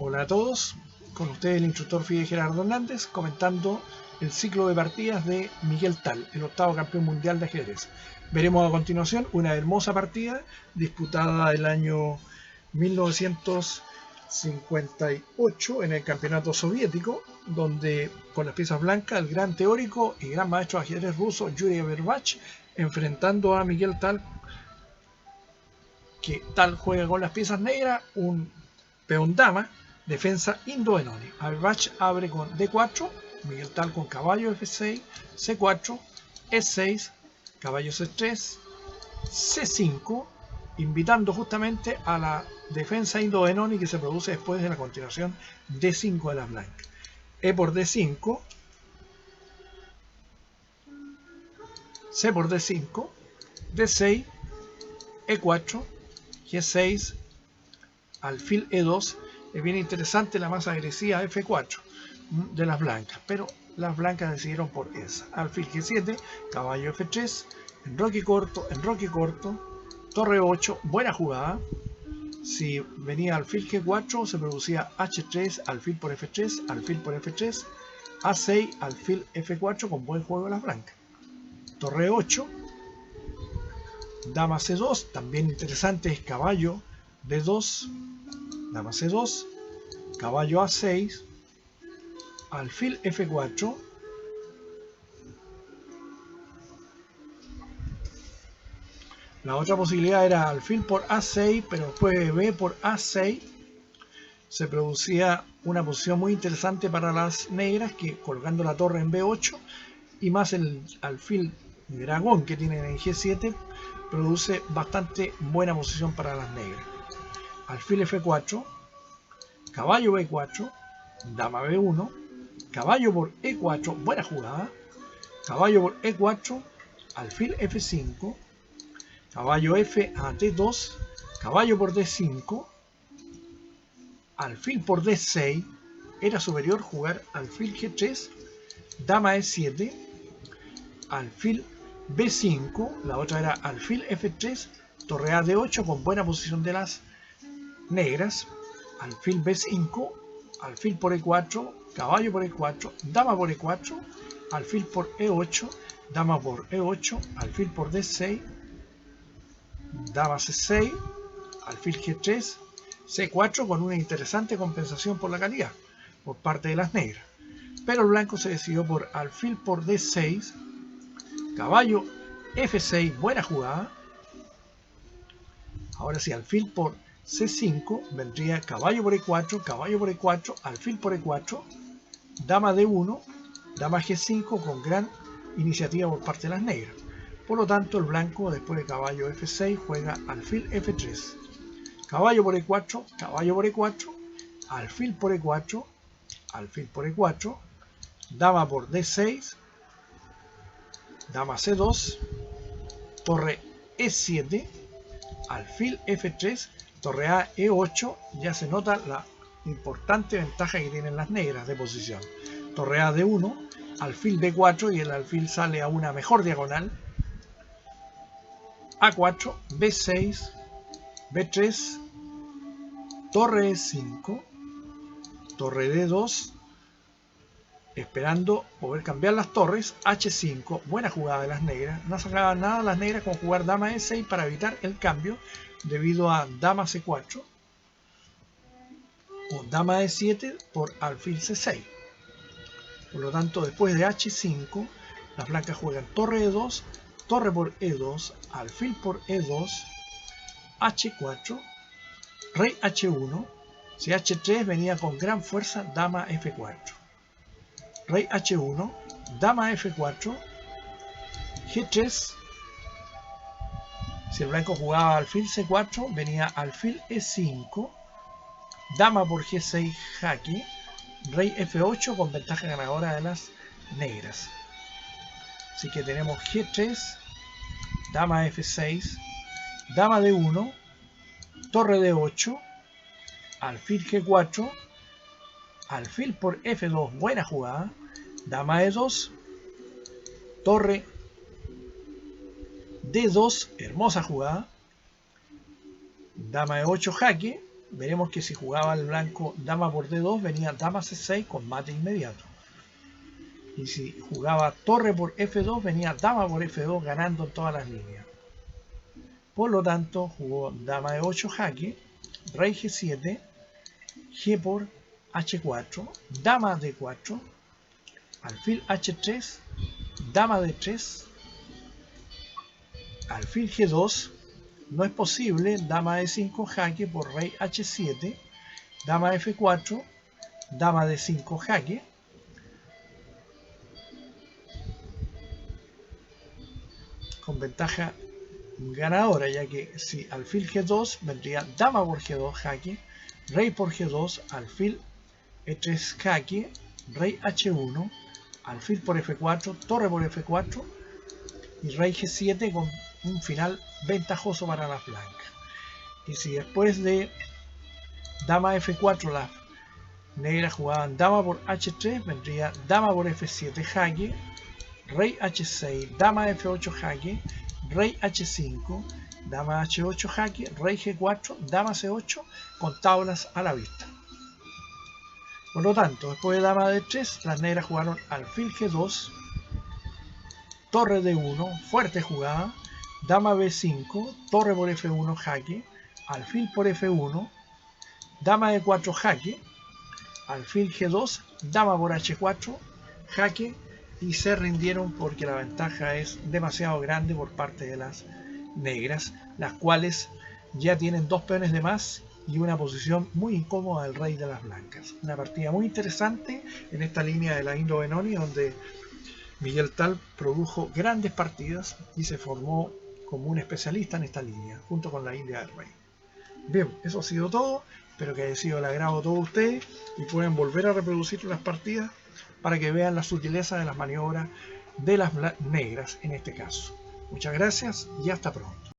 Hola a todos, con ustedes el instructor Fidel Gerardo Hernández comentando el ciclo de partidas de Miguel Tal, el octavo campeón mundial de ajedrez. Veremos a continuación una hermosa partida disputada el año 1958 en el campeonato soviético, donde con las piezas blancas el gran teórico y gran maestro de ajedrez ruso Yuri Berbach enfrentando a Miguel Tal, que Tal juega con las piezas negras, un peón dama, defensa Indo-Benoni. Berbach abre con D4, Miguel Tal con caballo F6, C4, E6, caballo C3, C5, invitando justamente a la defensa Indo-Benoni que se produce después de la continuación D5 de las blancas. E por D5, C por D5, D6, E4, G6, alfil E2. Es bien interesante la más agresiva F4 de las blancas, pero las blancas decidieron por esa. Alfil G7, caballo F3, enroque corto, torre 8, buena jugada. Si venía alfil G4 se producía H3, alfil por F3, alfil por F3, A6, alfil F4 con buen juego de las blancas. Torre 8, dama C2, también interesante es caballo D2, dama C2, caballo A6, alfil F4, la otra posibilidad era alfil por A6, pero después de B por A6 se producía una posición muy interesante para las negras, que colgando la torre en B8 y más el alfil dragón que tienen en G7 produce bastante buena posición para las negras. Alfil F4, caballo B4, dama B1, caballo por E4, buena jugada, caballo por E4, alfil F5, caballo F a D2, caballo por D5, alfil por D6, era superior jugar alfil G3, dama E7, alfil B5, la otra era alfil F3, torre A D8 con buena posición de las negras, alfil B5, alfil por E4, caballo por E4, dama por E4, alfil por E8, dama por E8, alfil por D6, dama C6, alfil G3, C4 con una interesante compensación por la calidad por parte de las negras. Pero el blanco se decidió por alfil por D6, caballo F6, buena jugada. Ahora sí, alfil por C5, vendría caballo por E4, alfil por E4, dama D1, dama G5 con gran iniciativa por parte de las negras. Por lo tanto, el blanco después de caballo F6 juega alfil F3, caballo por E4, alfil por E4, alfil por E4, dama por D6, dama C2, torre E7, alfil F3, torre A E8, ya se nota la importante ventaja que tienen las negras de posición. Torre A D1, alfil B4 y el alfil sale a una mejor diagonal. A4, B6, B3, torre E5, torre D2, esperando poder cambiar las torres. H5, buena jugada de las negras, no sacaban nada las negras con jugar dama E6 para evitar el cambio debido a dama C4 o dama E7 por alfil C6. Por lo tanto, después de H5 las blancas juegan torre E2, torre por E2, alfil por E2, H4, rey H1, si H3 venía con gran fuerza dama F4, rey H1, dama F4, G3, si el blanco jugaba alfil C4 venía alfil E5, dama por G6 jaque, rey F8 con ventaja ganadora de las negras. Así que tenemos G3, dama F6, dama D1, torre D8, alfil G4, alfil por F2, buena jugada, dama E2, torre D2, hermosa jugada, dama E8 jaque, veremos que si jugaba el blanco dama por D2 venía dama C6 con mate inmediato. Y si jugaba torre por F2 venía dama por F2 ganando en todas las líneas. Por lo tanto jugó dama E8 jaque, rey G7, G por H4, dama D4, alfil H3, dama D3, alfil G2, no es posible, dama E5 jaque por rey H7, dama F4, dama D5 jaque, con ventaja ganadora, ya que si alfil G2 vendría dama por G2 jaque, rey por G2, alfil E3 jaque, rey H1, alfil por F4, torre por F4 y rey G7 con un final ventajoso para las blancas. Y si después de dama F4 las negras jugaban dama por H3, vendría dama por F7 jaque, rey H6, dama F8 jaque, rey H5, dama H8 jaque, rey G4, dama C8 con tablas a la vista. Por lo tanto, después de dama D3, las negras jugaron alfil G2, torre D1, fuerte jugada, dama B5, torre por F1 jaque, alfil por F1, dama E4 jaque, alfil G2, dama por H4 jaque, y se rindieron porque la ventaja es demasiado grande por parte de las negras, las cuales ya tienen 2 peones de más y una posición muy incómoda del rey de las blancas. Una partida muy interesante en esta línea de la Indo-Benoni, donde Miguel Tal produjo grandes partidas y se formó como un especialista en esta línea, junto con la India del Rey. Bien, eso ha sido todo. Espero que haya sido del agrado de todos ustedes y puedan volver a reproducir las partidas para que vean la sutileza de las maniobras de las negras en este caso. Muchas gracias y hasta pronto.